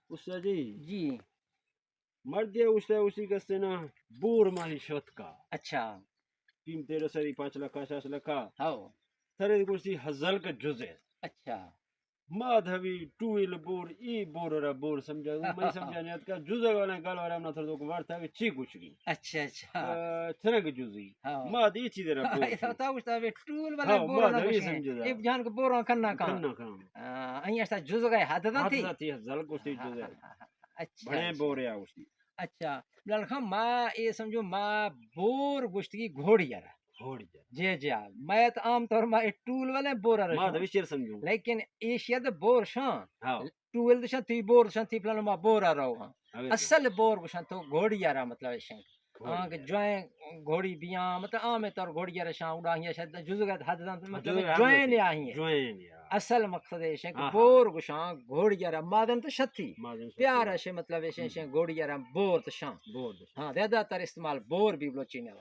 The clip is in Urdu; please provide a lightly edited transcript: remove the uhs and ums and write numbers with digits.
اس سے جی جی مرد اس سے اسی کا سے نا بور ماہی شت کا اچھا تین 13 5 لکھ 7 لکھ ہاؤ سرے کسی ہزل کا جزے اچھا مادھوی ٹویل بور ای بور را بور سمجھا میں سمجھانے کا جزے والا گال والا نہ تھا تو ورتا ہے چی کچھ کی اچھا اچھا چھنک جزی ہاں ماد ای چیز را بور ایسا ہوتا ہے اس ٹول والا ہاں بورو نہ مادھوی کچھ سمجھا ایک جان کو بورو کرنا کہاں کھنا کھاں این ایسا جز گئے حد نہ ہاتھ تھی تھی ہزل کسی جزے اچھا بڑے بورے اس اچھا لڑکا ماں یہ سمجھو ماں بور گشتگی گھوڑی یارا گھوڑ جا جی جی میں تو عام طور میں ٹول والے بورا رہا مادھوی شیر سمجھوں لیکن ایشیا تو بور شاں ہاں ٹول دشان تھی بور دشان تھی فلان ما بورا رہو ہاں اوے اصل بور گشان تو گھوڑی یارا مطلب ایشن گھوڑی ہاں کہ جویں گھوڑی بیاں مطلب عام طور گھوڑی یارا شاں اڑاہیاں شاید جزگت حد مطلب جویں نے آہیے جوین یا اصل مقصد ہے کہ ہاں بور گشاں گھوڑی یارا مادن تو شتی مادن پیار ہے مطلب ایشن گھوڑی یارا بور تو شاں بور ہاں زیادہ تر استعمال بور بھی بلوچی نے